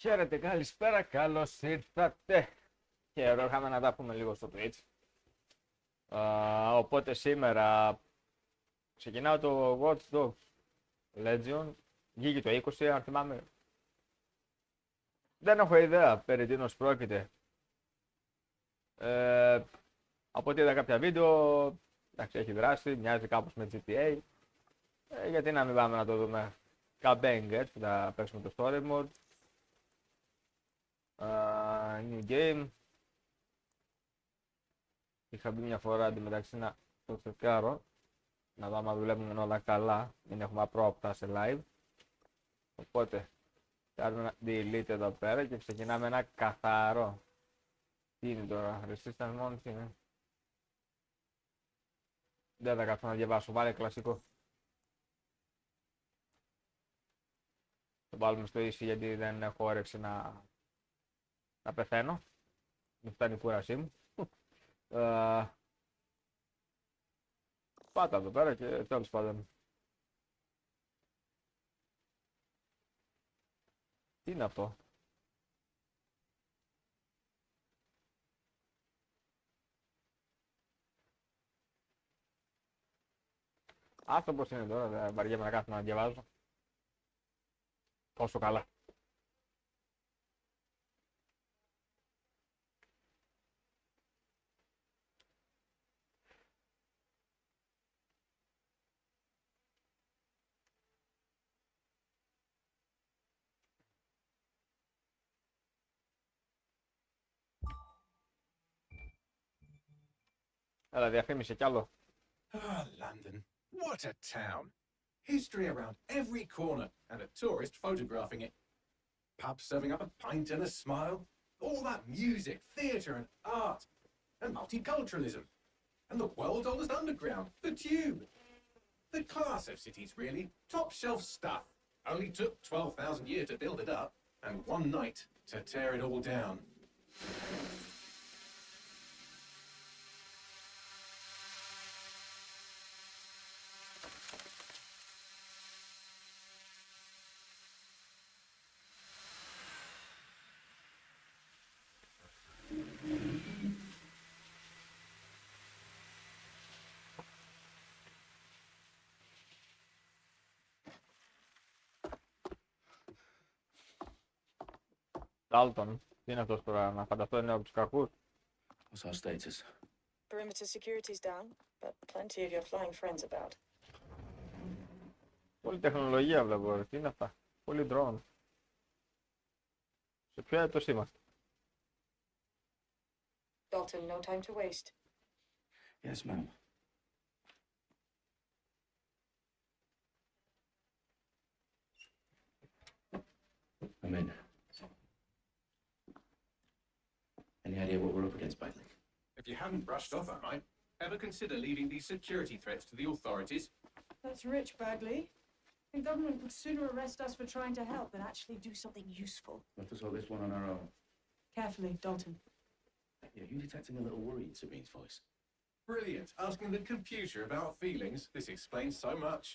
Χαίρετε, καλησπέρα, καλώς ήρθατε. Καιρό είχαμε να τα πούμε λίγο στο Twitch. Οπότε σήμερα ξεκινάω το Watch Dogs Legion. Βγήκε το 20, αν θυμάμαι. Δεν έχω ιδέα περί τίνος πρόκειται. Από ό,τι είδα κάποια βίντεο, εντάξει, έχει δράση, μοιάζει κάπως με GTA. Γιατί να μην πάμε να το δούμε. Campaign, έτσι, θα παίξουμε το story mode. New game. Είχα μπει μια φορά αντιμεταξύ να το τσεκάρω, να δω άμα δουλεύουν όλα καλά, μην έχουμε απρόοπτα σε live. Οπότε κάνουμε ένα delete εδώ πέρα και ξεκινάμε ένα καθαρό. Τι είναι τώρα, resistance μόνο, τι είναι. Δεν θα κάτσω να διαβάσω, βάλε κλασικό. Το βάλουμε στο easy γιατί δεν έχω όρεξη να πεθαίνω. Μου φτάνει η κούρασή μου. Πάτα εδώ πέρα και τέλος πάντων. Τι είναι αυτό? Αυτό πως είναι τώρα, δεν βαριέμαι να κάθομαι να διαβάζω. Πόσο καλά. Έλα, διαφήμισε κι άλλο. Ah, London. What a town. History around every corner and a tourist photographing it. Pubs serving up a pint and a smile. All that music, theatre and art. And multiculturalism. And the world's oldest underground, the Tube. The class of cities, really. Top shelf stuff. Only took 12,000 years to build it up and one night to tear it all down. Dalton, τι είναι αυτός τώρα, να φανταστώ είναι από τους κακούς. What's our status? Perimeter security's down, but plenty of your flying friends about. Πολύ τεχνολογία βλέπω, τι είναι αυτά. Πολύ drone. Σε ποιο έτος είμαστε? Dalton, no time to waste. Yes, ma'am. I'm in. Any idea what we're up against, Bagley? If you haven't brushed off, I might. Ever consider leaving these security threats to the authorities? That's rich, Bagley. The government would sooner arrest us for trying to help than actually do something useful. Let us hold this one on our own. Carefully, Dalton. Yeah, you detecting a little worry in Sabine's voice? Brilliant. Asking the computer about feelings. This explains so much.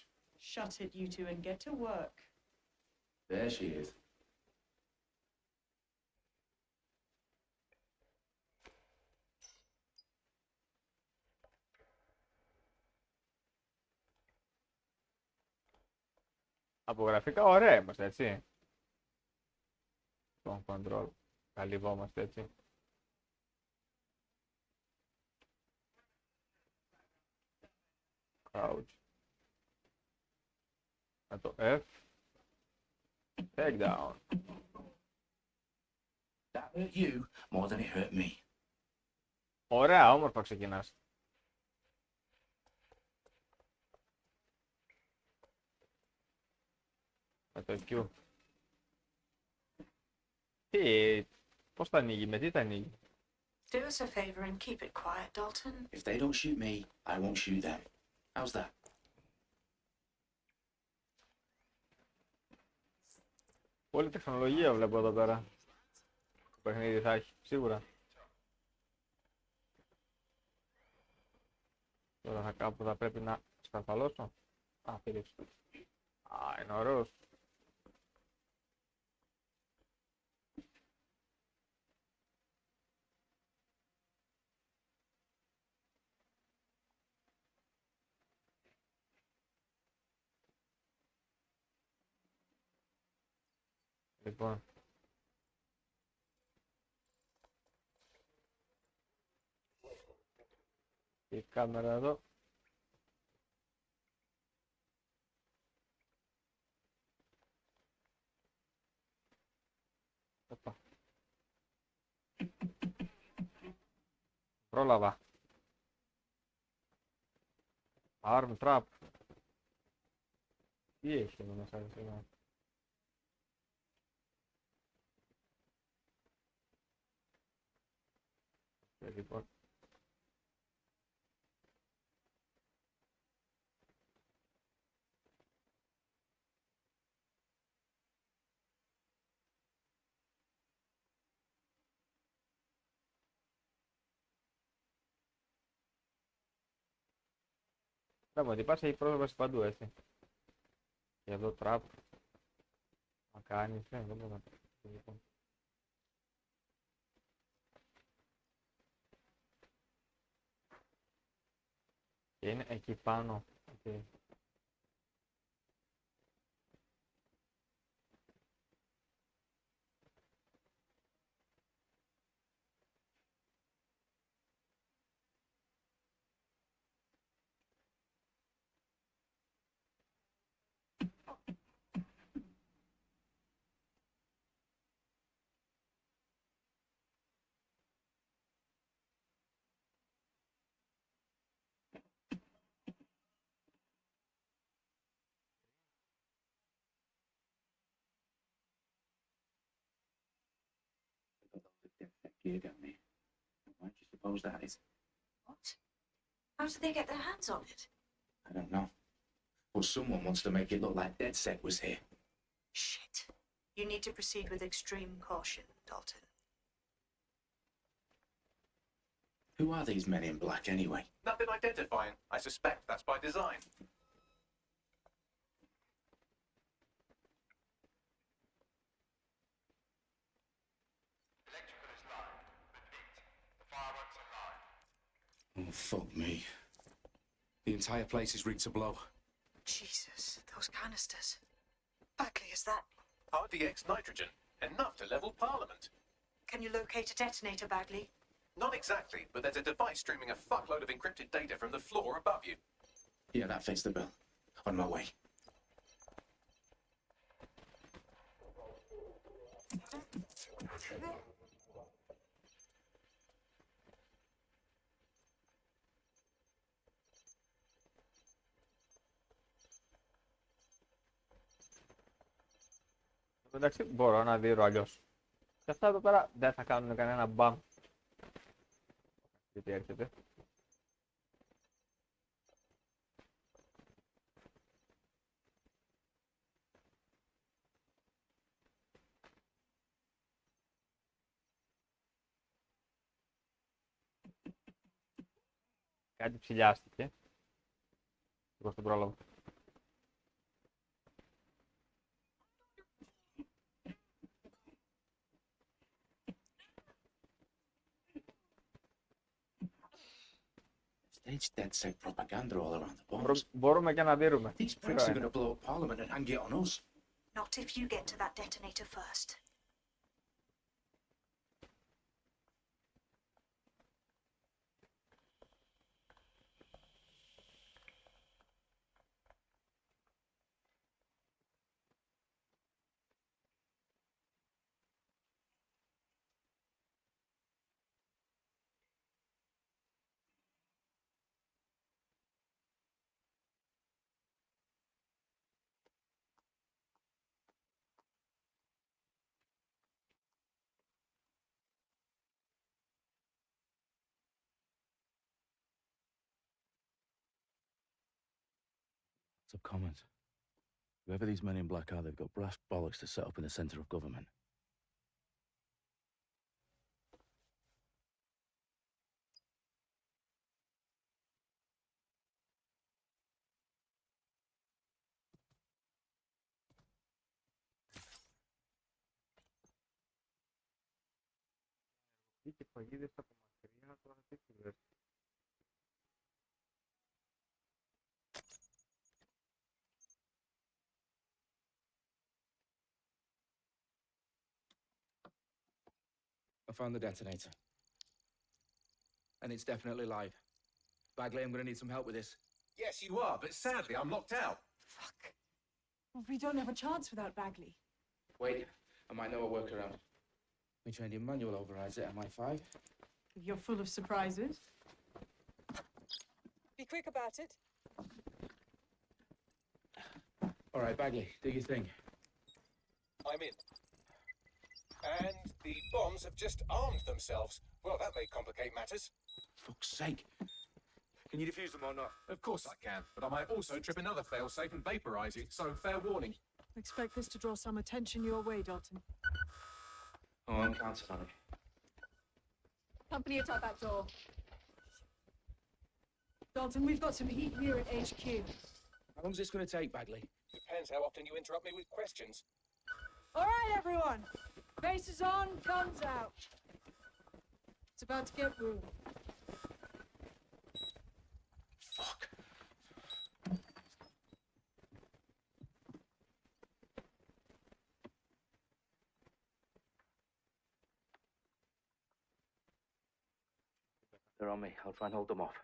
Shut it, you two, and get to work. There she is. Από γραφικά ωραία είμαστε, έτσι. Τον control, καλυβόμαστε έτσι. Crouch. Με το F. Take down. That hurt you more than it hurt me. Ωραία, όμορφα ξεκινάς. Με το Q. Πώς τα ανοίγει, με τι τα ανοίγει? Do us a favor and keep it quiet, Dalton. If they don't shoot me, I won't shoot them. How's that? Πολύ τεχνολογία βλέπω εδώ πέρα. Το παιχνίδι θα έχει, σίγουρα. Τώρα κάπου θα πρέπει να σκαρφαλώσω. Α, φίλες. Α, είναι ωραίος. Λοιπόν. Η κάμερα εδώ. Οπα. Πρόλαβα. Arm trap. Τι έχει εδώ μέσα εδώ. Λοιπόν. Πράγμα ότι υπάρχει πρόσβαση παντού, έτσι. Και εδώ τραπ. Να κάνεις, δεν μπορώ να το λοιπόν. Και είναι εκεί πάνω. Okay. Gear down here. Why do you suppose that is? What? How did they get their hands on it? I don't know. But someone wants to make it look like DedSec was here. Shit. You need to proceed with extreme caution, Dalton. Who are these men in black anyway? Nothing identifying. I suspect that's by design. Oh, fuck me. The entire place is rigged to blow. Jesus, those canisters. Bagley, is that... RDX nitrogen. Enough to level Parliament. Can you locate a detonator, Bagley? Not exactly, but there's a device streaming a fuckload of encrypted data from the floor above you. Yeah, that fits the bill. On my way. Εντάξει, μπορώ να δείρω αλλιώς. Και αυτά εδώ πέρα δεν θα κάνουν κανένα μπαμ. Γιατί έρχεται. Κάτι ψηλιάστηκε. Εγώ στον πρόλογο. Stage DedSec propaganda all around the bombs. Μπορούμε και να δείρουμε. These pricks are gonna blow up Parliament and hang it on us. Not if you get to that detonator first. Of comment. Whoever these men in black are, they've got brass bollocks to set up in the centre of government. Και παγίδες από μακριά τώρα τι συμβαίνει. found the detonator. And it's definitely live. Bagley, I'm gonna need some help with this. Yes, you are, but sadly, I'm locked out. Fuck. Well, we don't have a chance without Bagley. Wait, I might know a workaround. We trained in manual overrides at MI5. You're full of surprises. Be quick about it. All right, Bagley, do your thing. I'm in. And the bombs have just armed themselves. Well, that may complicate matters. Fuck's sake. Can you defuse them or not? Of course I can, but I might also trip another failsafe and vaporize you, so fair warning. Expect this to draw some attention your way, Dalton. Oh, I'm counting on it. Company attack that door. Dalton, we've got some heat here at HQ. How long's this gonna take, Bagley? Depends how often you interrupt me with questions. All right, everyone. Faces on, guns out. It's about to get real. Fuck. They're on me. I'll try and hold them off.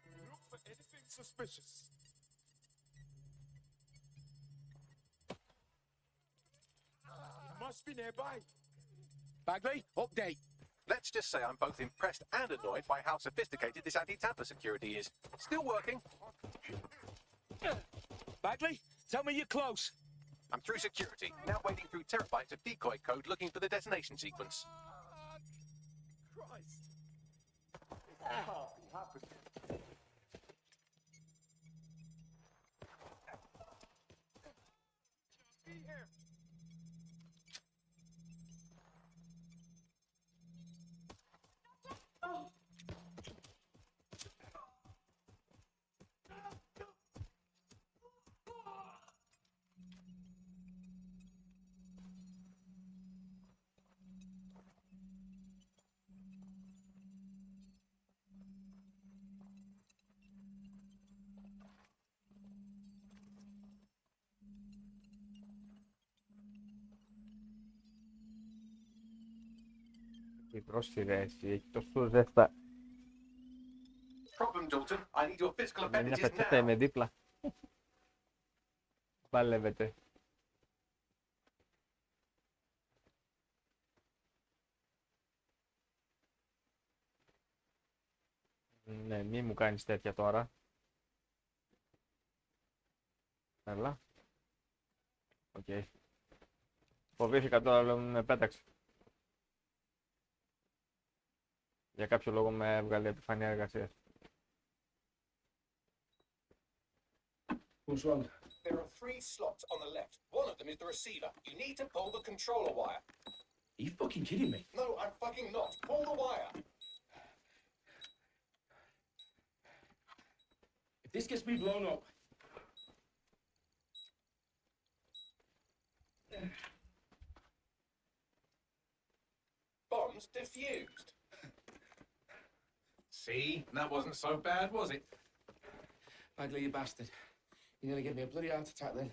Look for anything suspicious. Must be nearby. Bagley, update. Let's just say I'm both impressed and annoyed by how sophisticated this anti-tamper security is. Still working. Bagley, tell me you're close. I'm through security, now wading through terabytes of decoy code looking for the detonation sequence. Christ. It can't be happening. Be here. Η πρόσφυρες, έχει τόσο ζέστα. Problem, Dalton. I need your physical Με μια appendages πετσέτα now. είμαι δίπλα. Παλεύετε. Ναι, μη μου κάνεις τέτοια τώρα. Έλα. Οκ. Φοβήθηκα τώρα, λέω με πέταξε. Για κάποιο λόγο με έβγαλε επιφανία εργασίας. What's wrong? There are 3 slots on the left. One of them is the receiver. You need to pull the controller wire. Are you fucking kidding me? No, I'm fucking not. Pull the wire. If this gets me blown up. Bombs defused. See? That wasn't so bad, was it? Bagley, you bastard. You nearly gave me a bloody heart attack then.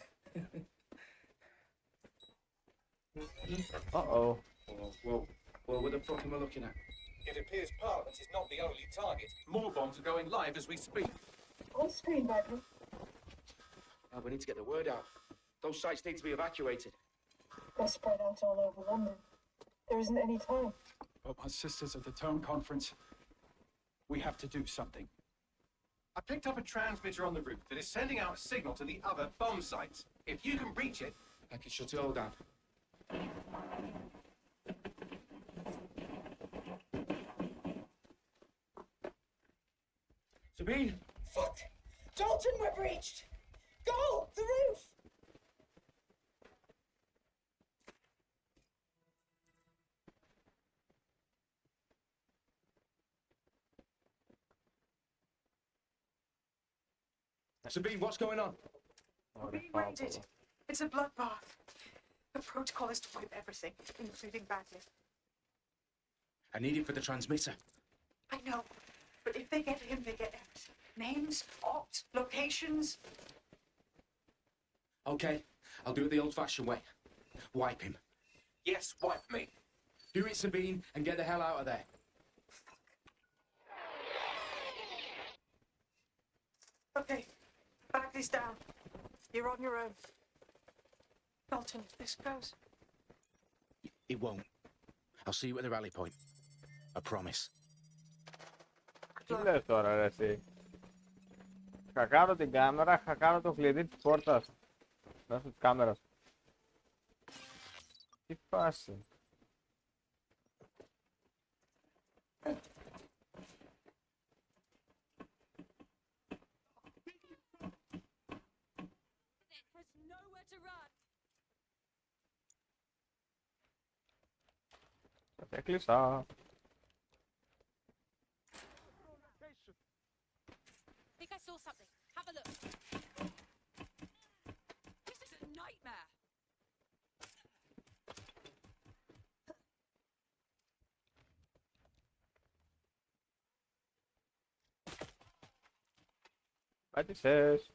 Uh-oh. Whoa, what the fuck am I looking at? It appears Parliament is not the only target. More bombs are going live as we speak. On screen, Bagley. Oh, we need to get the word out. Those sites need to be evacuated. They're spread out all over London. There isn't any time. But my sister's at the town conference. We have to do something. I picked up a transmitter on the roof that is sending out a signal to the other bomb sites. If you can reach it... I can shut it all down. Sabine! Fuck! Dalton, we're breached! Go! The roof! Sabine, what's going on? We raided. It's a bloodbath. The protocol is to wipe everything, including Bagley. I need him for the transmitter. I know, but if they get him, they get everything. Names, opt, locations. Okay, I'll do it the old-fashioned way. Wipe him. Yes, wipe me. Do it, Sabine, and get the hell out of there. Okay, back these down. You're on your own. Dalton, if this goes. It won't. I'll see you at the rally point. I promise. Τι λες τώρα ρε εσύ. Χακάρω την κάμερα, χακάρω το κλειδί της πόρτας. Μέσω της κάμερας. Τι φάση. There's nowhere to run. Σας έκλεισα. I think I saw something. Have a look. This is a nightmare. Πάτησες.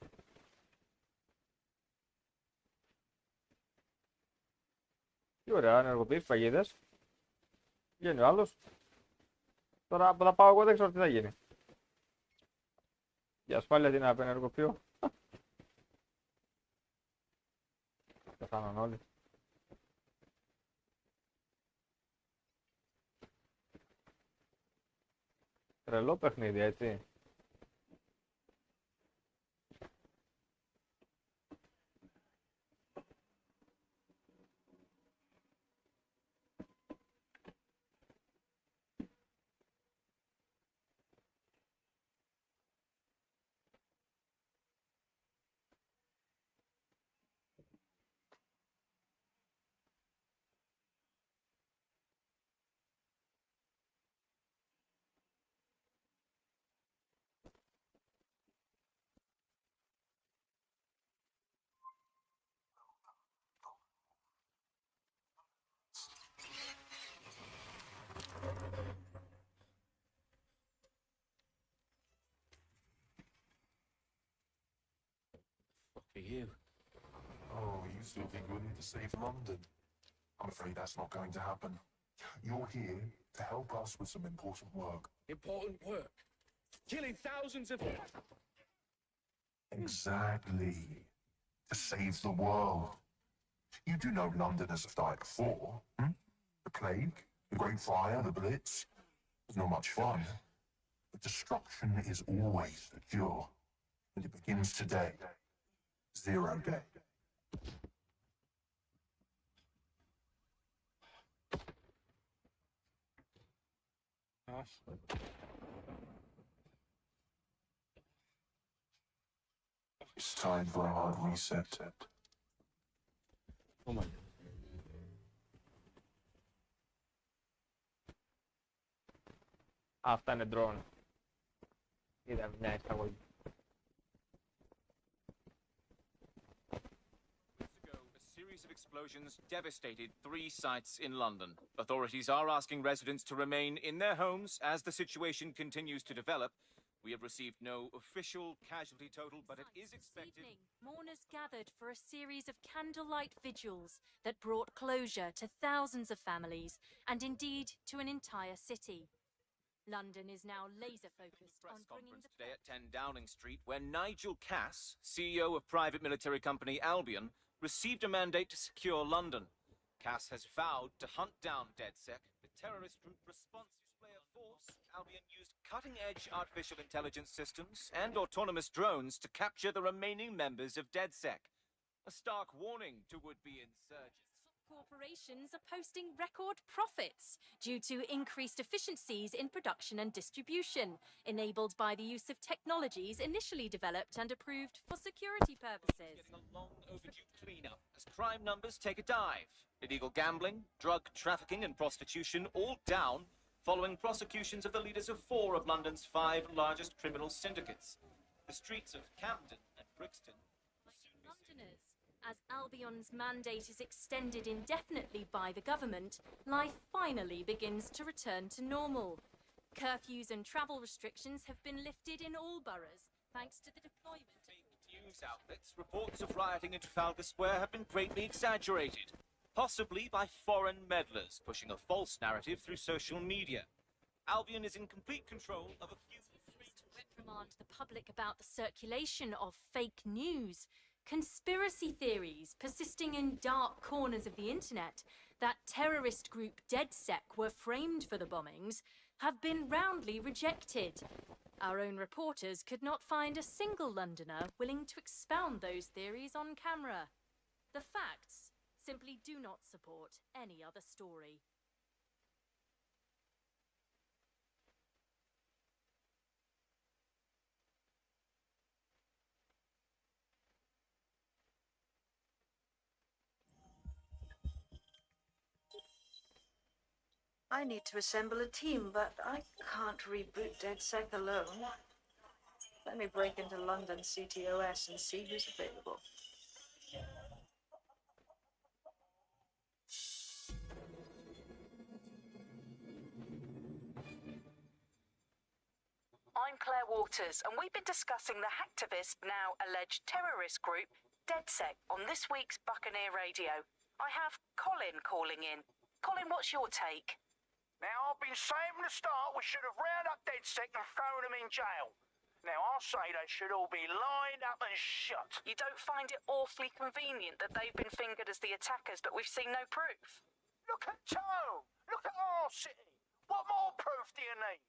Τι ωραία, ενεργοποιείς παγίδες. Βγαίνει ο άλλος. Τώρα που θα πάω εγώ δεν ξέρω τι θα γίνει. Για ασφάλεια τι να απενεργοποιώ. Πεθάναν όλοι. Τρελό παιχνίδι, έτσι. For you. Oh, you still think you're here to save London? I'm afraid that's not going to happen. You're here to help us with some important work. Important work. Killing thousands of... Exactly. To save the world. You do know Londoners have died before. The plague, the Great Fire, the Blitz. It's not much fun. But destruction is always the cure. And it begins today. 0 day. It's time for a hard reset. Oh my. Αυτά είναι drone. Είδα μια εισαγωγή. A series of explosions devastated 3 sites in London. Authorities are asking residents to remain in their homes as the situation continues to develop. We have received no official casualty total, but it is expected. This evening, mourners gathered for a series of candlelight vigils that brought closure to thousands of families and indeed to an entire city. London is now laser-focused on bringing the... Today at 10 Downing Street, where Nigel Cass, CEO of private military company Albion, received a mandate to secure London. Cass has vowed to hunt down DedSec, the terrorist group responsible for display of force. Albion used cutting-edge artificial intelligence systems and autonomous drones to capture the remaining members of DedSec. A stark warning to would-be insurgents. Corporations are posting record profits due to increased efficiencies in production and distribution, enabled by the use of technologies initially developed and approved for security purposes. Getting a long overdue cleanup as crime numbers take a dive. Illegal gambling, drug trafficking and prostitution all down following prosecutions of the leaders of 4 of London's 5 largest criminal syndicates. The streets of Camden and Brixton will soon be Londoners, as Albion's mandate is extended indefinitely by the government, life finally begins to return to normal. Curfews and travel restrictions have been lifted in all boroughs, thanks to the deployment. Fake news news outlets, reports of rioting in Trafalgar Square have been greatly exaggerated, possibly by foreign meddlers pushing a false narrative through social media. Albion is in complete control of a few... To reprimand the public about the circulation of fake news, conspiracy theories persisting in dark corners of the internet that terrorist group DedSec were framed for the bombings have been roundly rejected. Our own reporters could not find a single Londoner willing to expound those theories on camera. The facts simply do not support any other story. I need to assemble a team, but I can't reboot DedSec alone. Let me break into London CTOS and see who's available. I'm Claire Waters, and we've been discussing the hacktivist, now alleged terrorist group, DedSec, on this week's Buccaneer Radio. I have Colin calling in. Colin, what's your take? Now, I've been saying from the start we should have rounded up DedSec and thrown them in jail. Now, I'll say they should all be lined up and shot. You don't find it awfully convenient that they've been fingered as the attackers, but we've seen no proof? Look at Tone! Look at our city! What more proof do you need?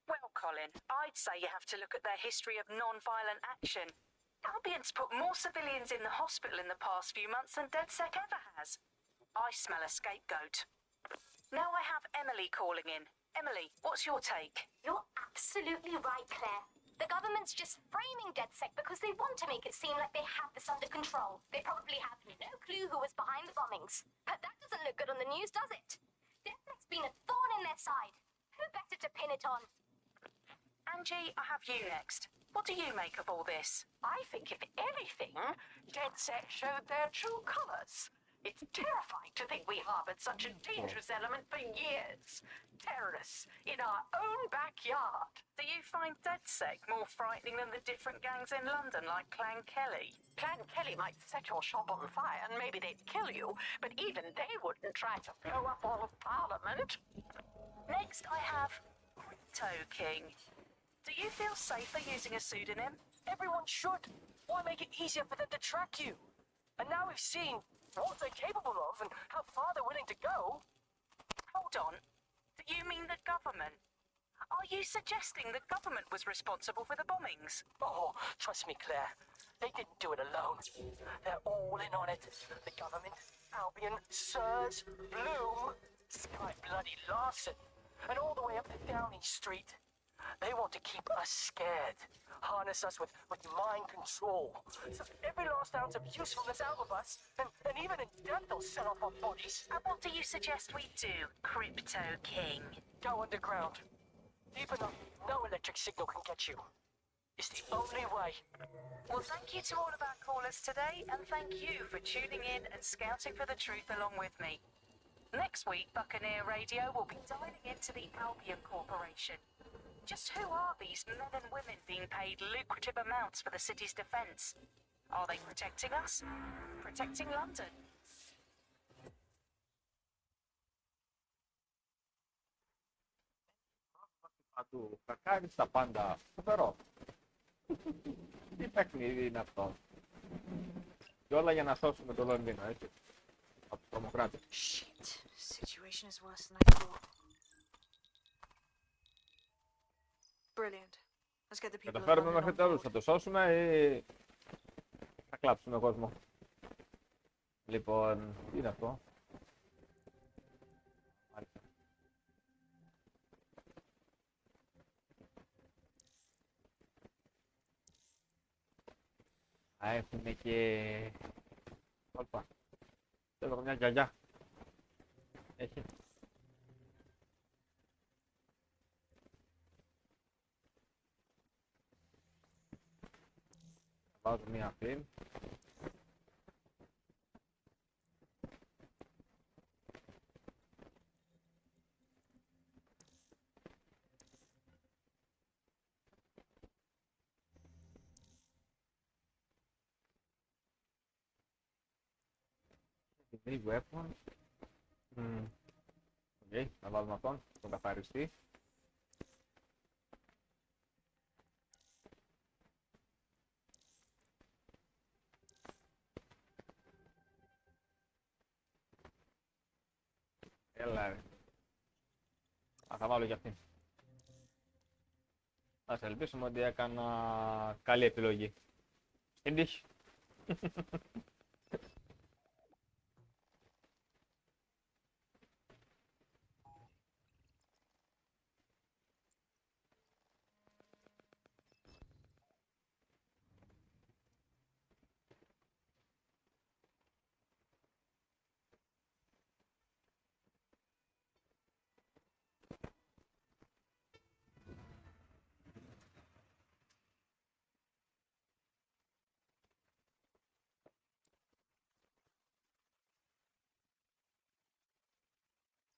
Well, Colin, I'd say you have to look at their history of non-violent action. Albion's put more civilians in the hospital in the past few months than DedSec ever has. I smell a scapegoat. Now I have Emily calling in. Emily, what's your take? You're absolutely right, Claire. The government's just framing DedSec because they want to make it seem like they have this under control. They probably have no clue who was behind the bombings. But that doesn't look good on the news, does it? DedSec's been a thorn in their side. Who better to pin it on? Angie, I have you next. What do you make of all this? I think, if anything, DedSec showed their true colours. It's terrifying to think we harboured such a dangerous element for years. Terrorists in our own backyard. Do you find DedSec more frightening than the different gangs in London, like Clan Kelly? Clan Kelly might set your shop on fire and maybe they'd kill you, but even they wouldn't try to blow up all of Parliament. Next, I have Crypto King. Do you feel safer using a pseudonym? Everyone should. Why make it easier for them to track you? And now we've seen what they're capable of and how far they're willing to go. Hold on. Do you mean the government? Are you suggesting the government was responsible for the bombings? Oh, trust me, Claire. They didn't do it alone. They're all in on it. The government, Albion, Sirs, Bloom, Sky Bloody Larson, and all the way up to Downing Street. They want to keep us scared. Harness us with mind control. So every last ounce of usefulness out of us, and even in death they'll sell off our bodies. And what do you suggest we do, Crypto King? Go underground. Deep enough, no electric signal can get you. It's the only way. Well, thank you to all of our callers today, and thank you for tuning in and scouting for the truth along with me. Next week, Buccaneer Radio will be diving into the Albion Corporation. Just who are these men and women being paid lucrative amounts for the city's defence? Are they protecting us? Protecting London? Του θα κάνεις τα πάντα. Φοβερό. Τι παιχνίδι είναι αυτό. Και όλα για να σώσουμε το Λονδίνο, έτσι. Από τους τρομοκράτες. Shit. Situation is worse than I thought. Brilliant. Let's get the people. Καταφέρουμε μέχρι τέλους. Θα το σώσουμε ή θα κλάψουμε κόσμο. Λοιπόν, τι είναι αυτό. Έχουμε και... Όπα. Θέλω μια γιαγιά. Έχει. Βάζω μια πριν. New weapon. Οκ, να βάλουμε αυτόν, τον καθαριστή. Έλα ρε. Θα βάλω για αυτήν. Ας ελπίσουμε ότι έκανα καλή επιλογή. Στην τύχη.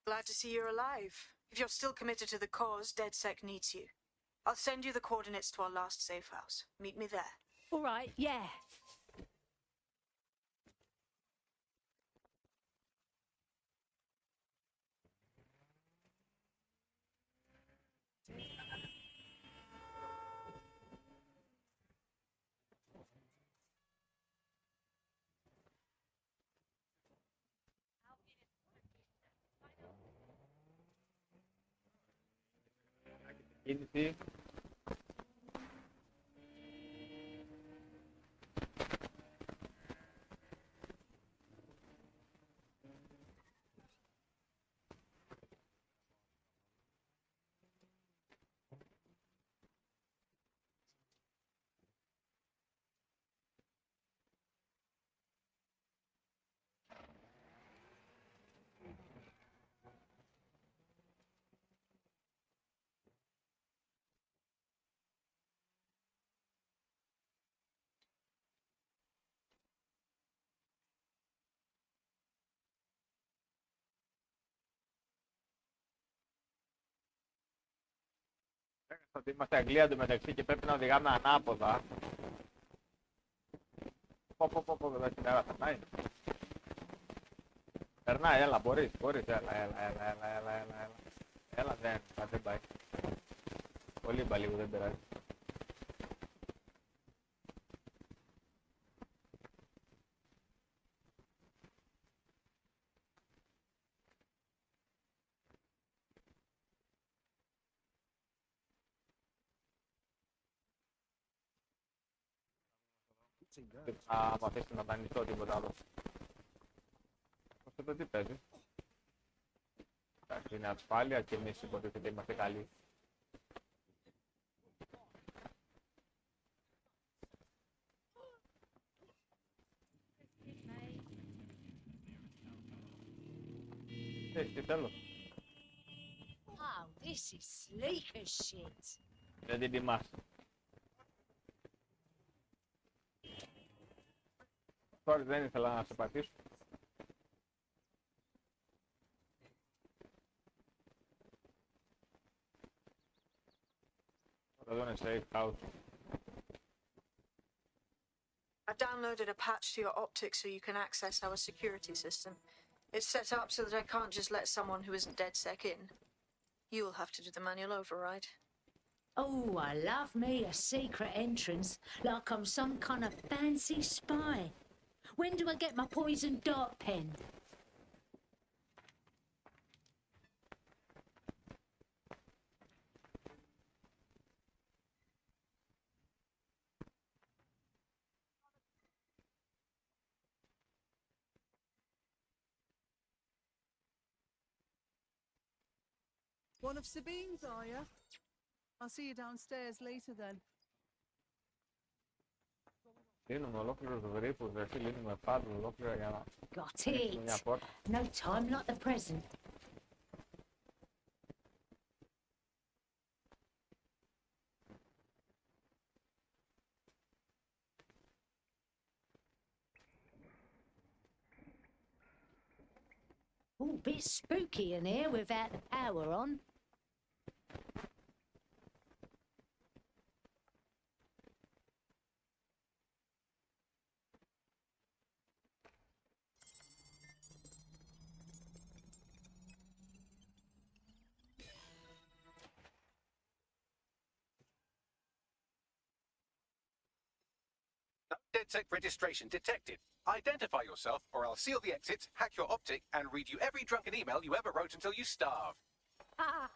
Glad to see you're alive. If you're still committed to the cause, DedSec needs you. I'll send you the coordinates to our last safe house. Meet me there. All right, yeah. Κίνηση. Ότι είμαστε Αγγλία εντωμεταξύ και πρέπει να οδηγάμε ανάποδα. Πω, δεν έχει νερά, περνάει. Περνάει, έλα, μπορείς, έλα. Έλα, δεν πάει. Πολύ είπα λίγο, δεν περάζει. Θα μ' αφήσει να δανειστώ τίποτα άλλο. Πώς εδώ τι παίζει. Εντάξει, είναι ασφάλεια και εμείς υποτίθεται είμαστε καλοί. Τι θέλω. Oh, this is sleek as shit. Δεν την τιμάς. Sorry, δεν ήθελα να σε πατήσω. Εδώ είναι safe house. I downloaded a patch to your optics so you can access our security system. It's set up so that I can't just let someone who isn't DedSec in. You'll have to do the manual override. Oh, I love me a secret entrance, like I'm some kind of fancy spy. When do I get my poison dart pen? One of Sabine's, are you? I'll see you downstairs later then. Λύνουμε ολόκληρους βρήπους, δηλαδή λύνουμε πάντα ολόκληρα για να Got ανοίξουμε μια it. πόρτα. No time like the present. Oh, bit spooky in here without the power on. No DedSec registration detected. Identify yourself, or I'll seal the exits, hack your optic, and read you every drunken email you ever wrote until you starve. Ah,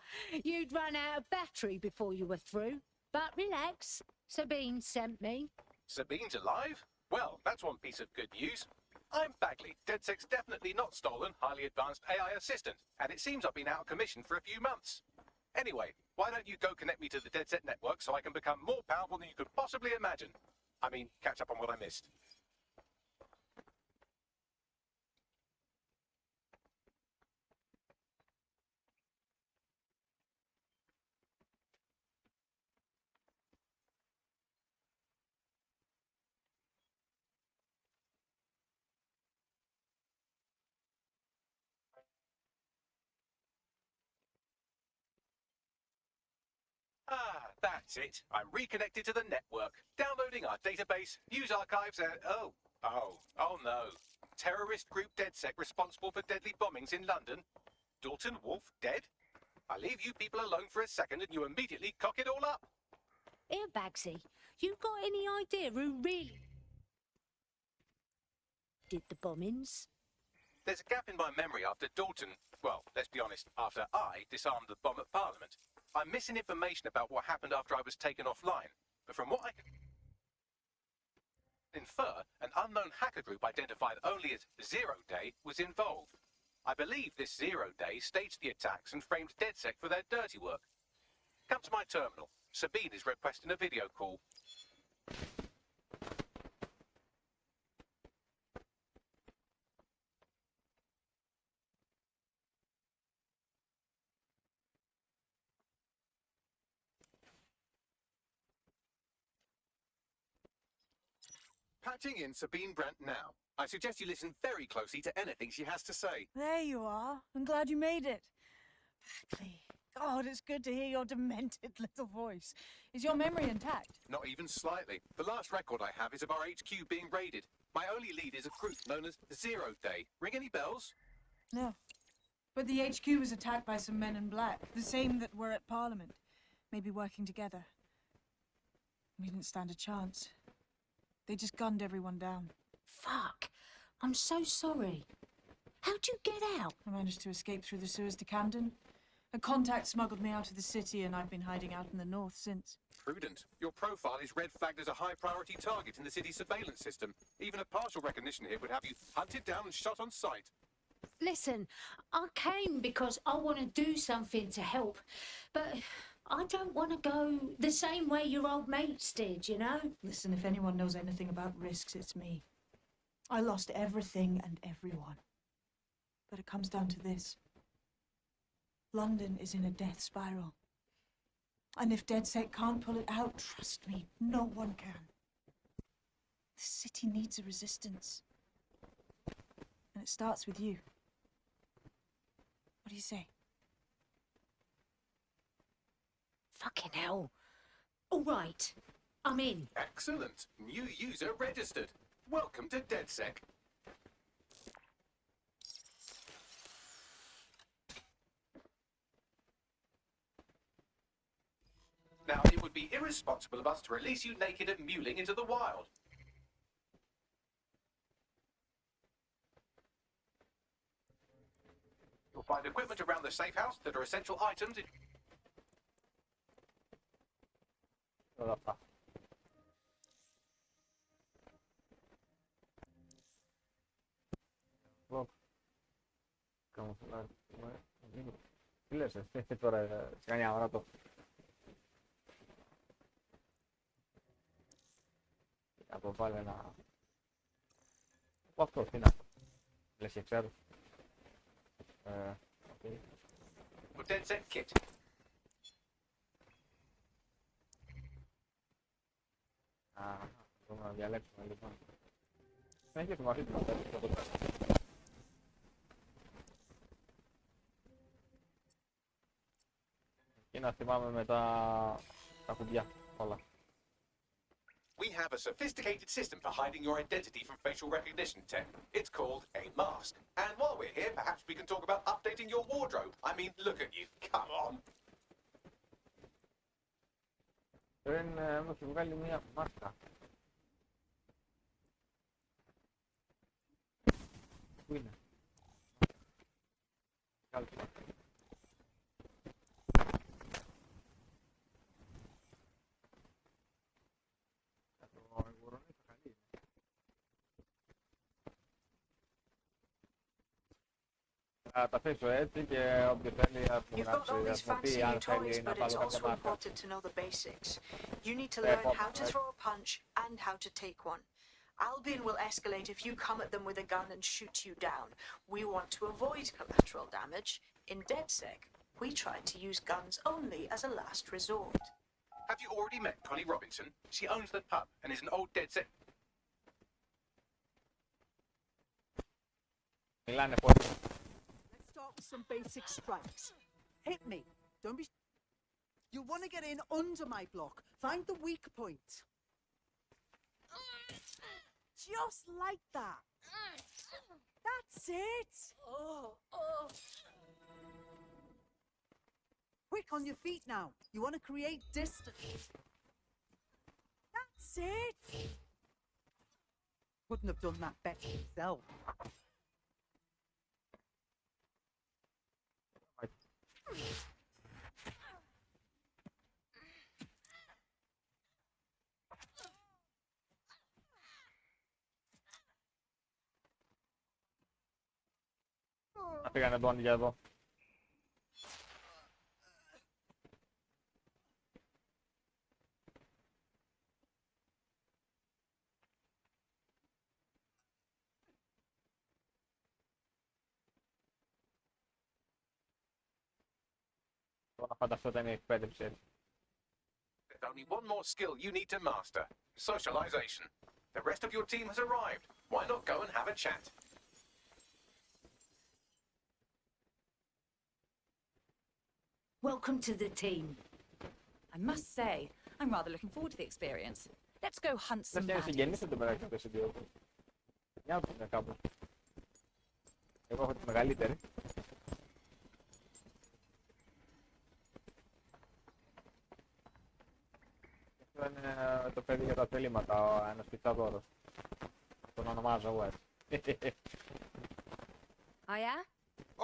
you'd run out of battery before you were through. But relax, Sabine sent me. Sabine's alive? Well, that's one piece of good news. I'm Bagley, DedSec's definitely not stolen, highly advanced AI assistant, and it seems I've been out of commission for a few months. Anyway, why don't you go connect me to the DedSec network so I can become more powerful than you could possibly imagine? I mean, catch up on what I missed. Ah, that's it. I'm reconnected to the network, downloading our database, news archives, and oh no. Terrorist group DedSec responsible for deadly bombings in London. Dalton Wolf dead? I leave you people alone for a second and you immediately cock it all up. Here, Bagsy, you got any idea who really did the bombings? There's a gap in my memory after Dalton, well, let's be honest, after I disarmed the bomb at Parliament. I'm missing information about what happened after I was taken offline, but from what I can infer, an unknown hacker group identified only as Zero Day was involved. I believe this Zero Day staged the attacks and framed DedSec for their dirty work. Come to my terminal. Sabine is requesting a video call. Patching in Sabine Brandt now. I suggest you listen very closely to anything she has to say. There you are. I'm glad you made it. Bagley. God, it's good to hear your demented little voice. Is your memory intact? Not even slightly. The last record I have is of our HQ being raided. My only lead is a group known as Zero Day. Ring any bells? No. But the HQ was attacked by some men in black, the same that were at Parliament. Maybe working together. We didn't stand a chance. They just gunned everyone down. Fuck, I'm so sorry. How'd you get out? I managed to escape through the sewers to Camden. A contact smuggled me out of the city and I've been hiding out in the north since. Prudent. Your profile is red flagged as a high priority target in the city's surveillance system. Even a partial recognition here would have you hunted down and shot on sight. Listen, I came because I want to do something to help, but I don't want to go the same way your old mates did, you know? Listen, if anyone knows anything about risks, it's me. I lost everything and everyone. But it comes down to this. London is in a death spiral. And if DedSec can't pull it out, trust me, no one can. The city needs a resistance. And it starts with you. What do you say? Fucking hell. All right, I'm in. Excellent. New user registered. Welcome to DedSec. Now, it would be irresponsible of us to release you naked and mewling into the wild. You'll find equipment around the safe house that are essential items in... Εδώ αυτά. Τι λες εσύ τώρα, σε κάνει αμράτο. Αποβάλε ένα... Από αυτό, τι είναι αυτό. Λες και ξέρω. The DedSec kit. Μπορούμε να διαλέξουμε λοιπόν. Έχει ετοιμαστεί την αφαίρεση από το πέρα. Και να θυμάμαι με τα κουμπιά όλα. We have a sophisticated system for hiding your identity from facial recognition tech. It's called a mask. And while we're here, perhaps we can talk about updating your wardrobe. I mean, look at you. Come on. Πριν μου έχει βγάλει μία μάσκα. Πού είναι? Κάλυψα. Θα τα αφήσω έτσι και όποιος θέλει να μου You've got all these fancy γράψει, new αν toys, θέλει να but it's βάλω κάποια also μάρκα. important to know the basics. You need to learn how to throw a punch and how to take one. Albion will escalate if you come at them with a gun and shoot you down. We want to avoid collateral damage. In DedSec, we try to use guns only as a last resort. Have you already met Connie Robinson? She owns the pub and is an old DedSec. Μιλάνε πολύ. Let's start with some basic strikes. Hit me. Don't be... You want to get in under my block. Find the weak point. Just like that. That's it. Quick on your feet now. You want to create distance. That's it. Couldn't have done that better yourself. Να πήγανε τον για εδώ. Να φανταστώ ότι είναι εκπαίδευση έτσι. There's only one more skill you need to master. Socialization. The rest of your team has arrived. Why not go and have a chat? Welcome to the team. I must say, I'm rather looking forward to the experience. Let's go hunt some Δεν είναι baddies. συγγενείς το μεταξύ αυτές οι δύο. Για να δούμε κάπου. Εγώ έχω τη μεγαλύτερη. Αυτό είναι το παιδί για τα θελήματα, ένας πιτσαδόρος. Τον ονομάζω εγώ έτσι. Oh yeah?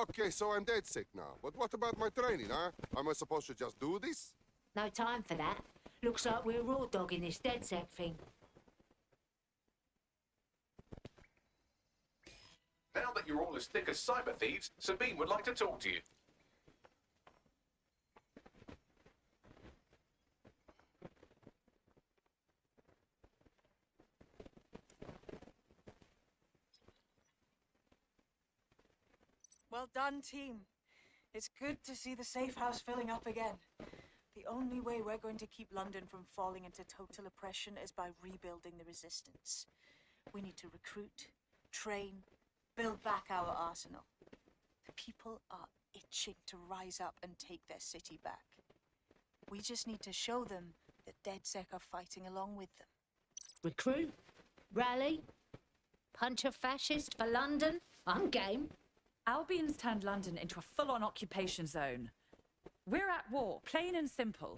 Okay, so I'm DedSec now. But what about my training, huh? Am I supposed to just do this? No time for that. Looks like we're raw dogging this DedSec thing. Now that you're all as thick as cyber thieves, Sabine would like to talk to you. Well done, team. It's good to see the safe house filling up again. The only way we're going to keep London from falling into total oppression is by rebuilding the resistance. We need to recruit, train, build back our arsenal. The people are itching to rise up and take their city back. We just need to show them that DedSec are fighting along with them. Recruit? Rally? Punch a fascist for London? I'm game. Albion's turned London into a full-on occupation zone. We're at war, plain and simple.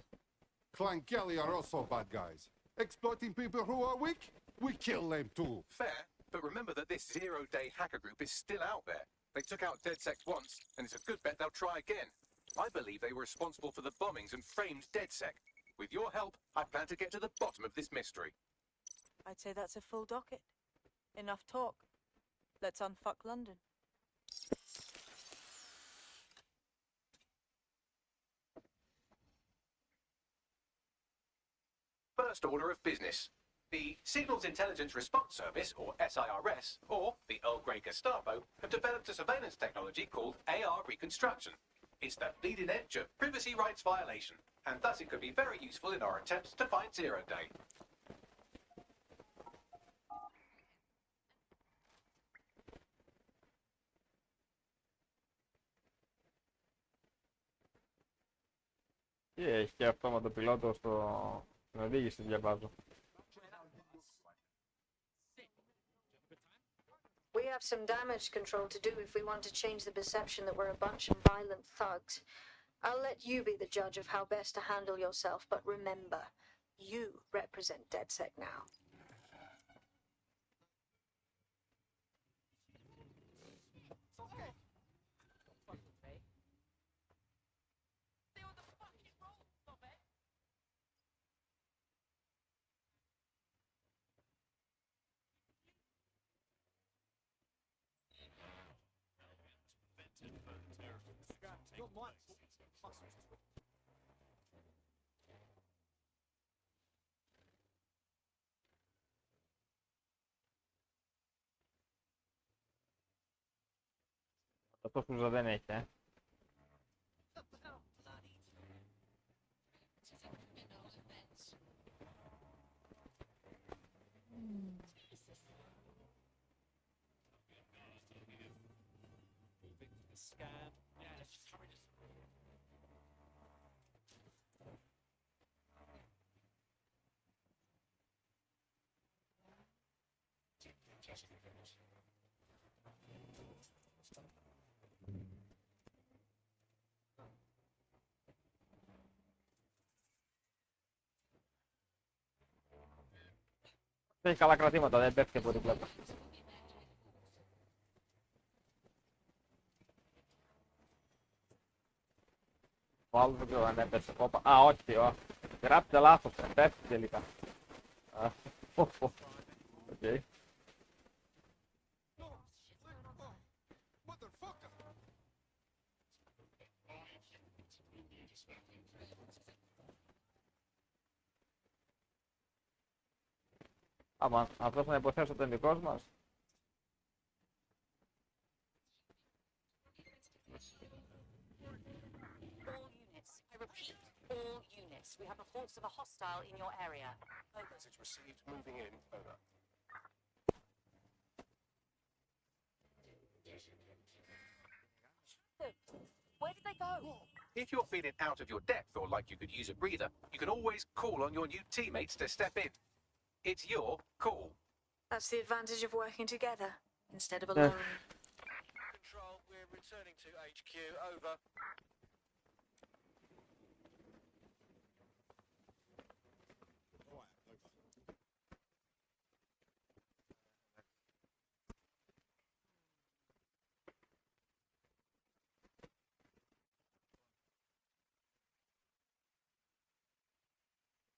Clan Kelly are also bad guys. Exploiting people who are weak? We kill them too. Fair, but remember that this zero-day hacker group is still out there. They took out DedSec once, and it's a good bet they'll try again. I believe they were responsible for the bombings and framed DedSec. With your help, I plan to get to the bottom of this mystery. I'd say that's a full docket. Enough talk. Let's unfuck London. First order of business. The Signals Intelligence Response Service, or SIRS, or the Earl Grey Gestapo, have developed a surveillance technology called AR Reconstruction. It's the bleeding edge of privacy rights violation, and thus it could be very useful in our attempts to find Zero Day. Τι έχει και αυτό με το πιλότο στην οδήγηση, διαβάζω. We have some damage control to do if we want to change the perception that we're a bunch of violent thugs. I'll let you be the judge of how best to handle yourself, but remember, you represent DedSec now. Αυτό που δεν έχει, Έχει καλά κρατήματα, δεν πέφτει από την πλάτη. Ο άλλος δεν ξέρω αν έπεσε. Α, όχι, γράψε λάθος, πέφτει τελικά. Οκ. Άμα αυτός να υποθέσει ότι είναι δικός μας. All units. We have reports of a hostile in your area. Message received. Moving in. Over. Where did they go? If you're feeling out of your depth or like you could use a breather, you can always call on your new teammates to step in. It's your call. That's the advantage of working together instead of alone. Control, we're returning to HQ. Over.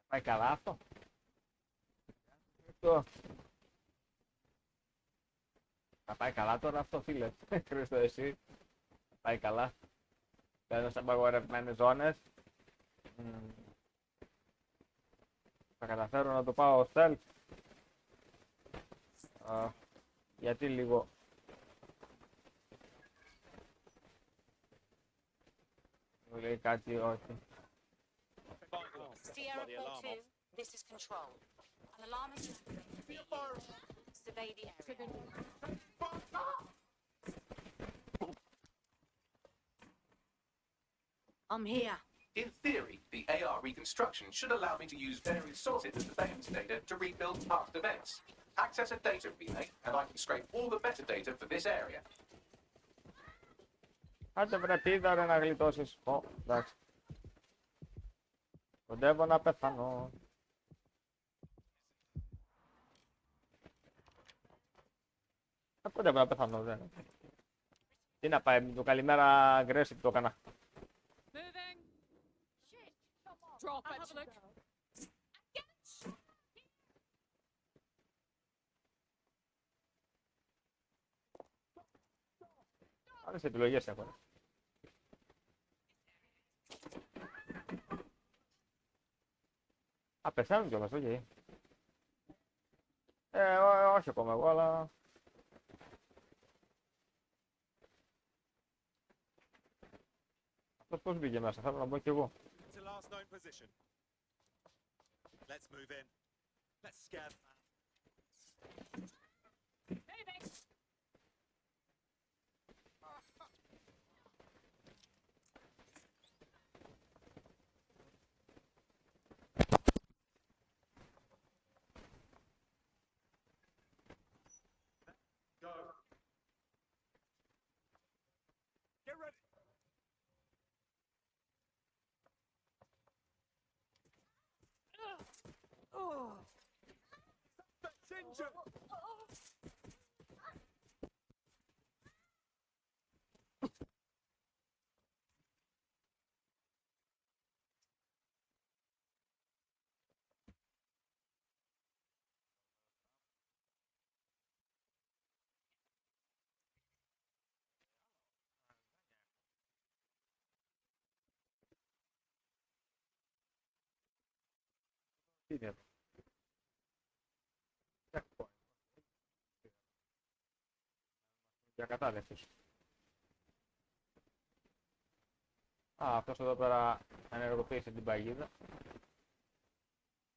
Πάει καλά αυτό. Θα πάει καλά τώρα αυτό, φίλε. Χρήστο, εσύ. Θα πάει καλά. Παίρνω σε απαγορευμένες ζώνες. Θα καταφέρω να το πάω stealth. Γιατί λίγο... Μου λέει κάτι, όχι. Sierra 4-2, this is Control. An alarm is... Survey the area. I'm here. In theory, the AR reconstruction should allow me to use various sources of surveillance data to rebuild past events. Access a data relay, and I can scrape all the metadata for this area. Άντε βρε πίδα ρε να γλιτώσεις. Εντάξει. Κοντεύω να πεθάνω. Κοντεύω να πεθάνω, δεν. Τι να πάει, το καλημέρα Aggressive το έκανα. Drop it. Άλλες επιλογές έχω. Α, πεθαίνουν κιόλας, όχι. Όχι ακόμα εγώ, αλλά... Αυτός πώς μπήκε μέσα, θέλω να μπω κι εγώ. Get ready. That's injured. Τι είναι εδώ. Για κατάρρευση. Α, αυτός εδώ πέρα ενεργοποίησε την παγίδα.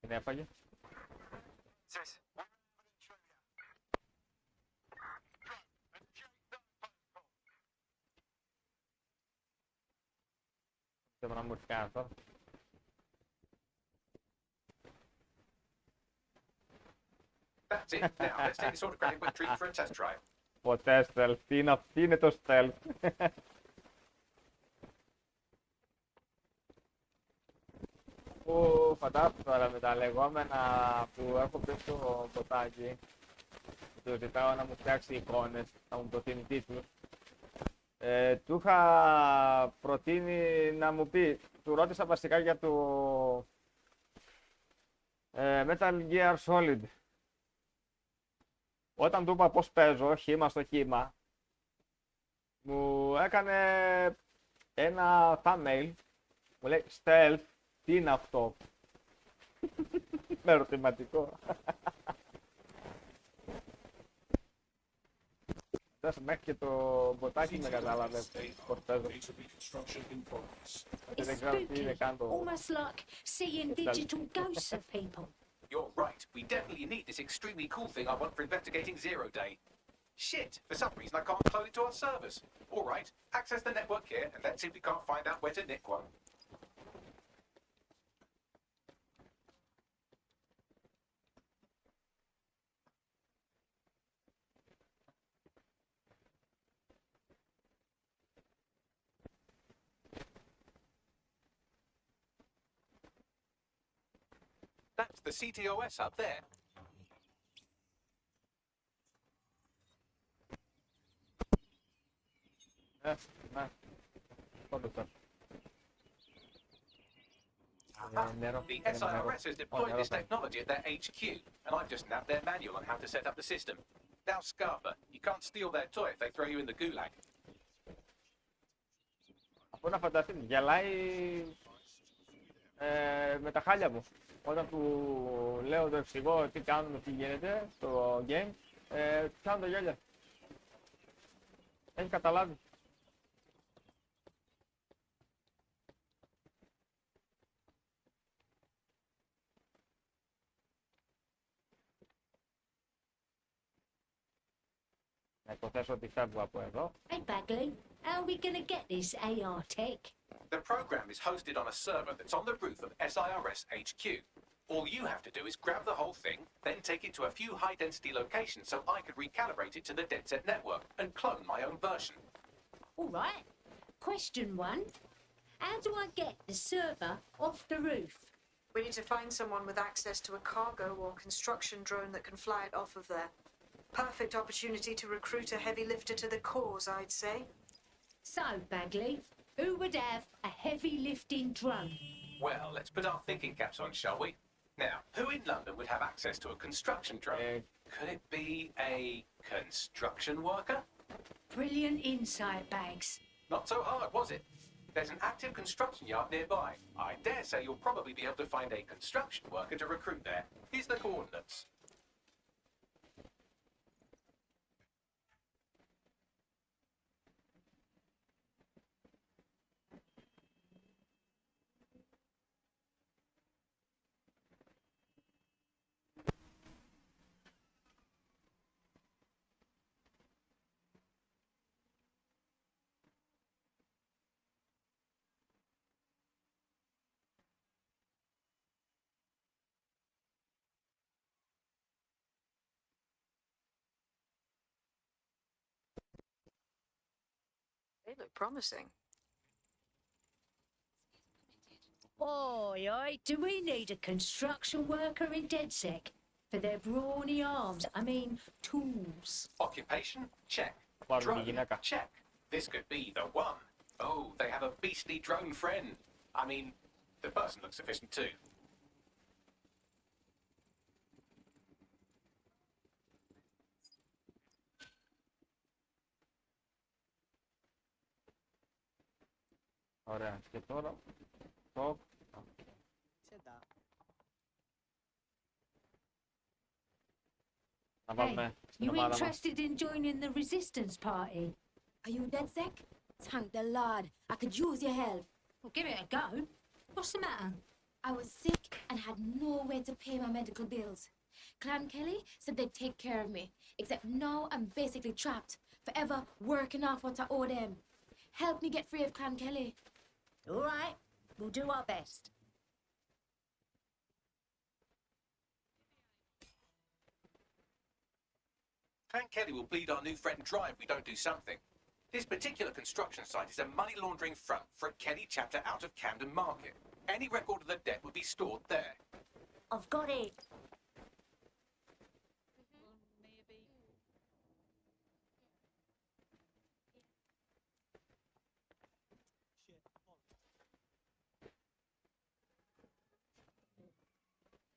Την έφαγε. Δεν να μου έρθει κανένα τώρα. That's it. Now, let's take this autocratic whip treat for a test drive. Ποτέ stealth. Τι είναι το stealth. Που φαντάζομαι τώρα με τα λεγόμενα που έχω πει στο ποτάκι, του ζητάω να μου φτιάξει εικόνες, να μου προτείνει τίτλους. Του είχα προτείνει να μου πει, του ρώτησα βασικά για το Metal Gear Solid. Όταν του είπα πώς παίζω, χήμα στο χήμα, μου έκανε ένα thumbnail, μου λέει stealth, τι είναι αυτό. Με ερωτηματικό. Μέχρι και το μποτάκι με κατάλαβε πώς παίζω. Δεν ξέρω τι είναι καν το... Almost like seeing digital ghosts of people. You're right. We definitely need this extremely cool thing I want for investigating Zero Day. Shit! For some reason I can't upload it to our servers. All right, access the network here and let's see if we can't find out where to nick one. That's the CTOS up there. The SIRS has deployed this technology at their HQ, and I've just nabbed their manual on how to set up the system. Now, Scarpa, you can't steal their toy if they throw you in the gulag. Από να φανταστείτε, γελάει με τα χάλια μου. Όταν του λέω, το εξηγώ τι κάνουμε, τι γίνεται στο game, πιάνω το γέλια. Έχει καταλάβει. Να υποθέσω ότι φεύγω από εδώ. Hey Bagley, how are we gonna get this AR tech? The program is hosted on a server that's on the roof of SIRS HQ. All you have to do is grab the whole thing, then take it to a few high-density locations so I could recalibrate it to the DedSec network and clone my own version. All right. Question one. How do I get the server off the roof? We need to find someone with access to a cargo or construction drone that can fly it off of there. Perfect opportunity to recruit a heavy lifter to the cause, I'd say. So, Bagley, who would have a heavy lifting drone? Well, let's put our thinking caps on, shall we? Now, who in London would have access to a construction drone? Could it be a construction worker? Brilliant insight, Bags. Not so hard, was it? There's an active construction yard nearby. I dare say you'll probably be able to find a construction worker to recruit there. Here's the coordinates. They look promising. Oi, oi, do we need a construction worker in DedSec? For their brawny arms, I mean, tools. Occupation? Check. Drone? Check. This could be the one. Oh, they have a beastly drone friend. I mean, the person looks sufficient too. Ωραία, και τώρα, top. Να Hey, πάμε στην you ομάδα μας. interested in joining the resistance party? Are you DedSec? Thank the Lord. I could use your help. Well, give it a go. What's the matter? I was sick and had nowhere to pay my medical bills. Clan Kelly said they'd take care of me, except now I'm basically trapped, forever working off what I owe them. Help me get free of Clan Kelly. All right, we'll do our best. Clan Kelly will bleed our new friend dry if we don't do something. This particular construction site is a money laundering front for a Kelly chapter out of Camden Market. Any record of the debt would be stored there. I've got it.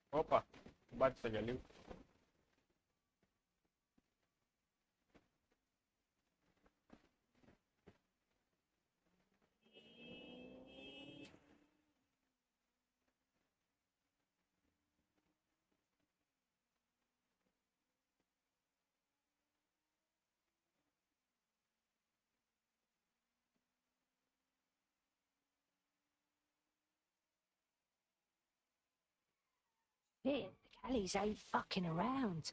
Όπα, μπάτησα για λίγο. Shit, the Kellys ain't fucking around.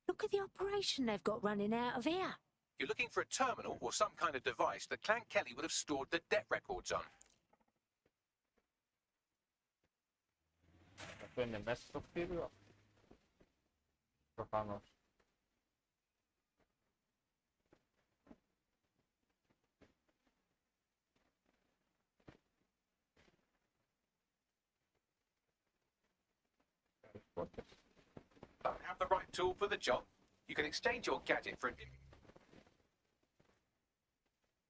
Look at the operation they've got running out of here. You're looking for a terminal or some kind of device that Clan Kelly would have stored the debt records on. Αυτό είναι μέσα στο κτίριο. Προφανώς. Don't have the right tool for the job? You can exchange your gadget for a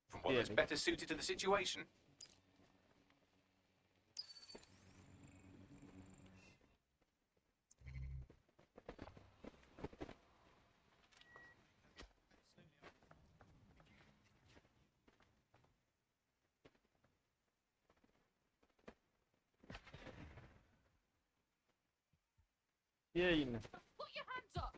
from one that's better suited to the situation. Τι έγινε? Put your hands up!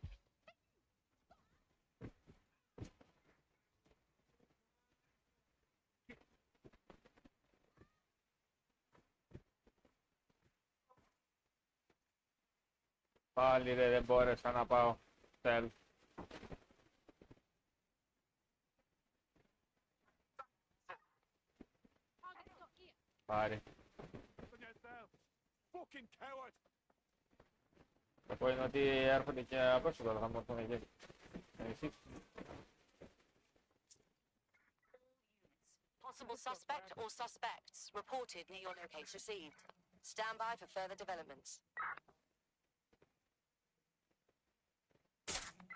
Πάλι ρε, δεν μπόρεσα να πάω. Self. Πάρει. Fucking coward! Το πω είναι ότι έρχονται και από έσω τώρα, θα μου έρθουν και εσύ. Possible suspect or suspects reported near your location. Received. Stand by for further developments.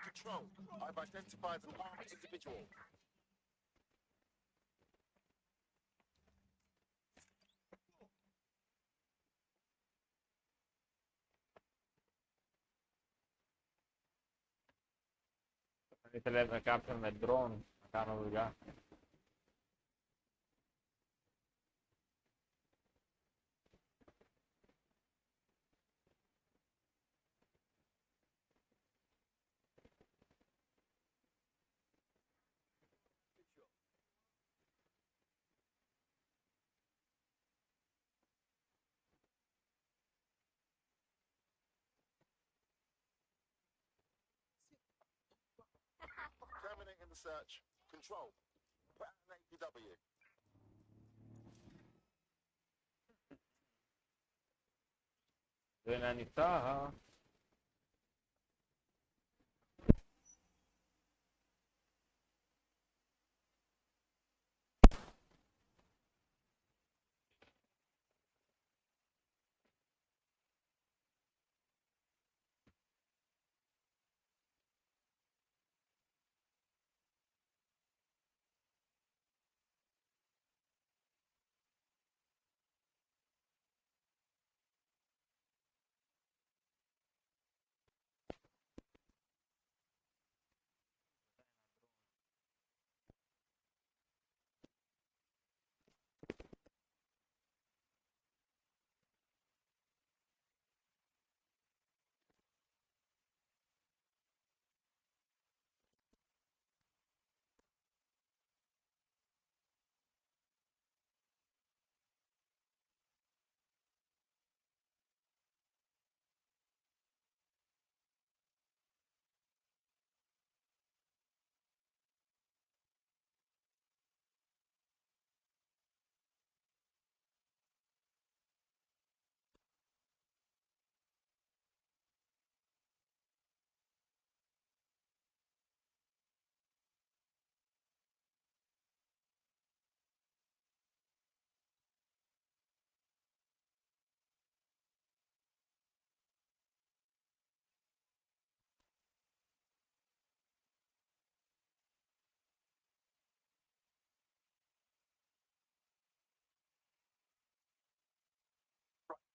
Control, I've identified an armed individual. Ήθελε με κάποιον με drone να κάνω δουλειά. Terminating the search. Control, put out an APW. Δεν είναι ανοιχτά.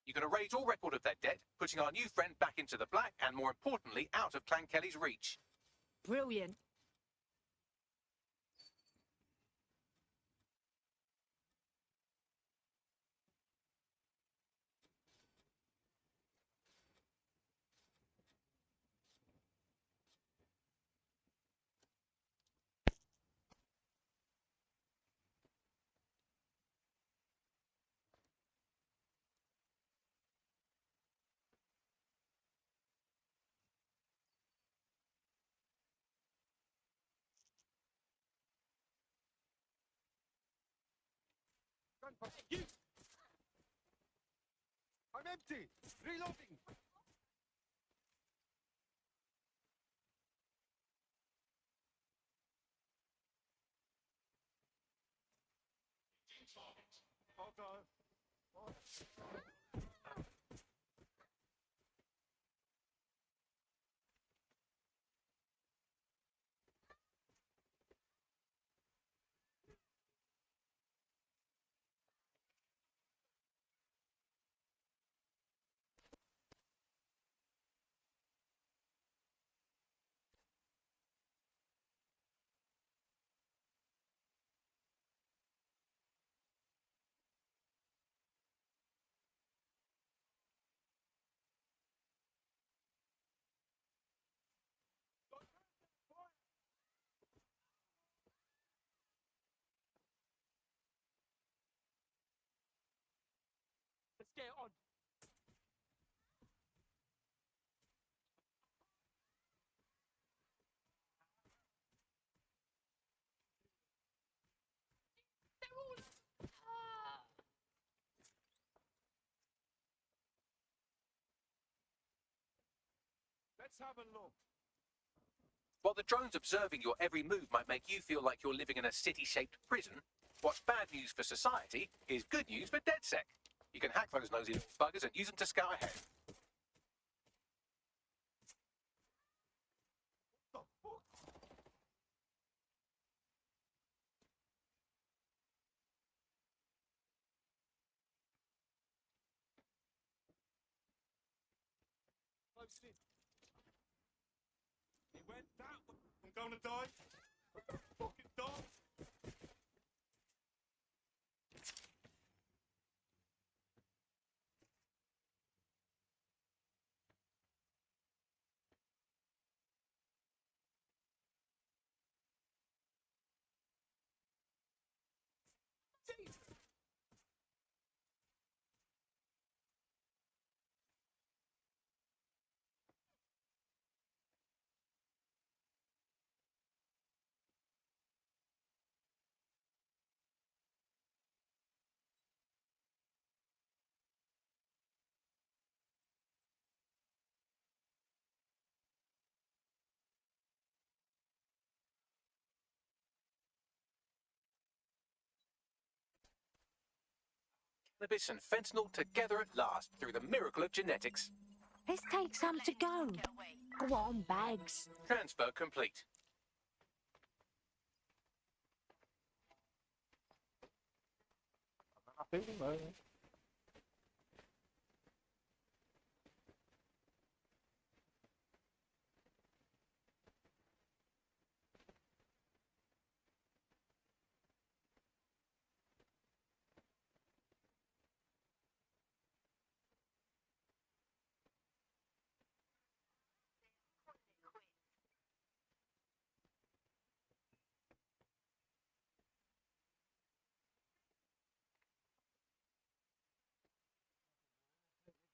You can erase all record of their debt, putting our new friend back into the black and, more importantly, out of Clan Kelly's reach. Brilliant. You! I'm empty! Reloading! Hold on. Let's get on. Let's have a look. While the drones observing your every move might make you feel like you're living in a city-shaped prison, what's bad news for society is good news for DedSec. You can hack those nosy little buggers and use them to scout ahead. He went that way. I'm gonna die. Fucking dog. Cannabis and fentanyl together at last through the miracle of genetics. Let's take some to go. Go on, bags. Transfer complete.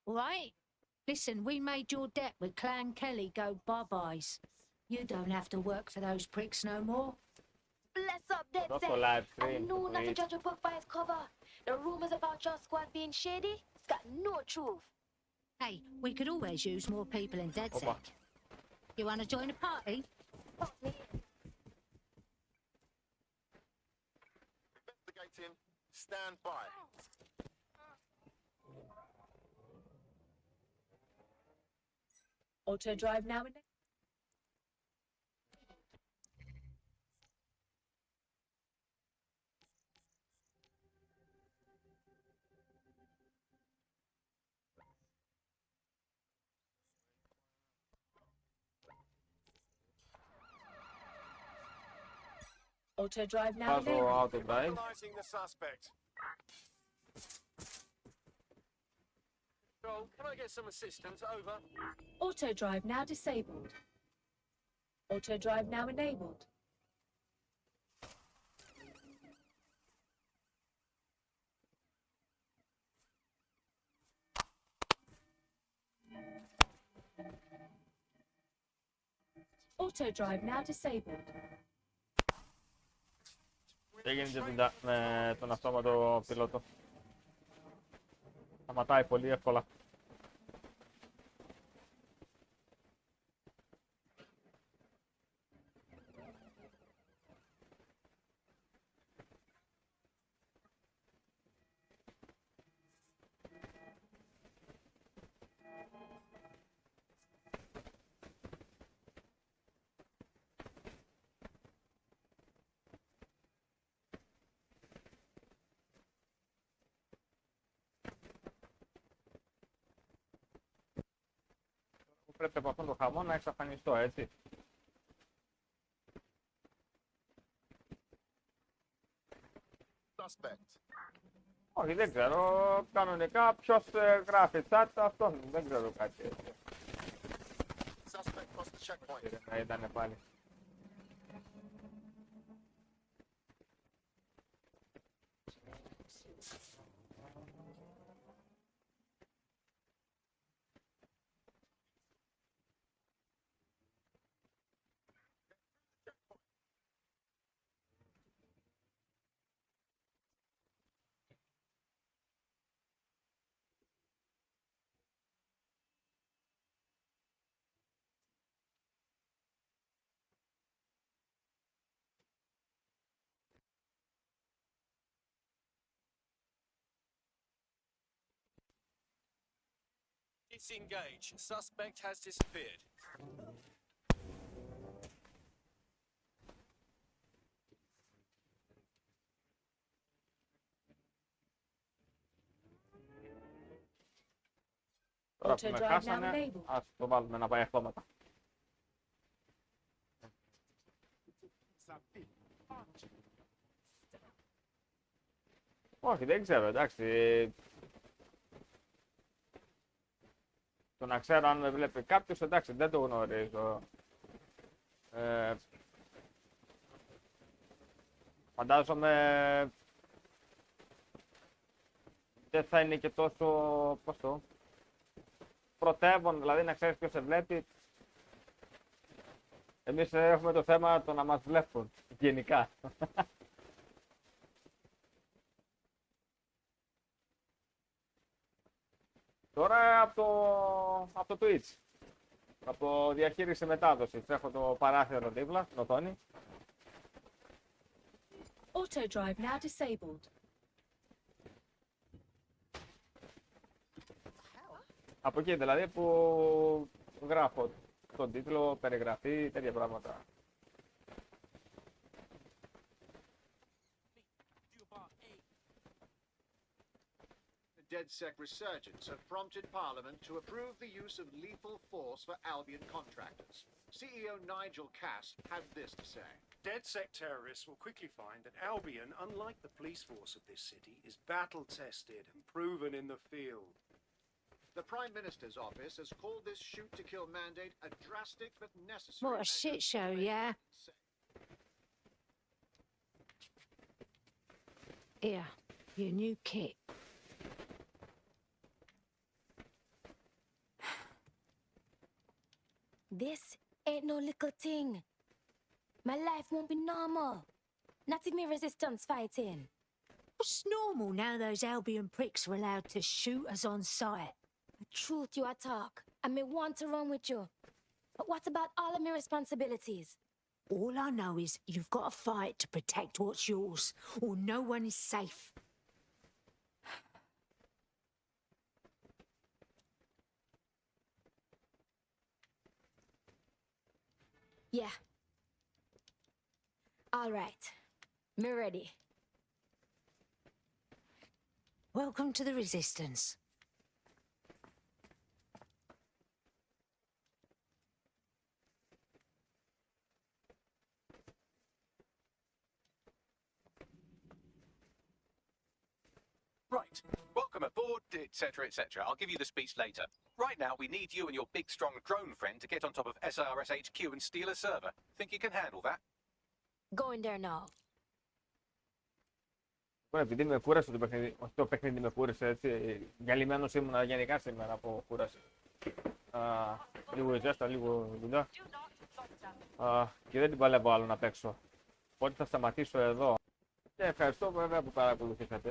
Right? Listen, we made your debt with Clan Kelly go bye-byes. You don't have to work for those pricks no more. Bless up, Also DedSec. live I stream, know not to please. judge a book by its cover. The rumors about your squad being shady, it's got no truth. Hey, we could always use more people in DedSec. Opa. You want to join a party? Investigating. Stand by. Auto drive now and then. Auto drive now Βάζω enabled. auto drive. Localizing the suspect. Control, can I get some assistance? Over. Auto drive now disabled. Auto drive now enabled. Auto drive now disabled. Έγινε και δουλειά με τον αυτόματο πιλότο. Σταματάει πολύ εύκολα. Πρέπει από αυτόν τον χαμό να εξαφανιστώ, έτσι. Όχι, δεν ξέρω. Κανονικά ποιος γράφει chat, αυτόν. Δεν ξέρω κάτι έτσι. Να ήταν πάλι. Disengage. Suspect has disappeared. Τώρα που με χάσανε, ας το βάλουμε να πάει αυτόματα. Όχι, δεν ξέρω, εντάξει. Το να ξέρω αν με βλέπει κάποιος, εντάξει, δεν το γνωρίζω. Φαντάζομαι δεν θα είναι και τόσο, πώς το, πρωτεύον, δηλαδή να ξέρεις ποιος σε βλέπει. Εμείς έχουμε το θέμα το να μας βλέπουν, γενικά. Τώρα από το Twitch, από διαχείριση μετάδοσης, έχω το παράθυρο δίπλα, στην οθόνη. Auto drive now disabled. Από εκεί δηλαδή που γράφω τον τίτλο, περιγραφή, τέτοια πράγματα. DedSec resurgence have prompted Parliament to approve the use of lethal force for Albion contractors. CEO Nigel Cass had this to say. DedSec terrorists will quickly find that Albion, unlike the police force of this city, is battle-tested and proven in the field. The Prime Minister's office has called this shoot-to-kill mandate a drastic but necessary... What a shit show, yeah? Here, your new kit. This ain't no little thing. My life won't be normal. Not if me resistance fighting. What's normal now those Albion pricks are allowed to shoot us on sight? The truth you talk, and me want to run with you. But what about all of my responsibilities? All I know is you've got to fight to protect what's yours, or no one is safe. Yeah. All right. Me ready. Welcome to the Resistance. Right. Welcome aboard, etc., etc. I'll give you the speech later. Right now, we need you and your big, strong drone friend to get on top of SRS HQ and steal a server. Think you can handle that? Going there now. Επειδή με κούρασε το παιχνίδι, όχι το παιχνίδι με κούρασε έτσι, γαλημένος ήμουνα γενικά σήμερα από κούραση. Λίγο ζέστα, λίγο δουλειά. Και δεν την παλεύω άλλο να παίξω. Οπότε θα σταματήσω εδώ. Και ευχαριστώ βέβαια που παρακολουθήσατε.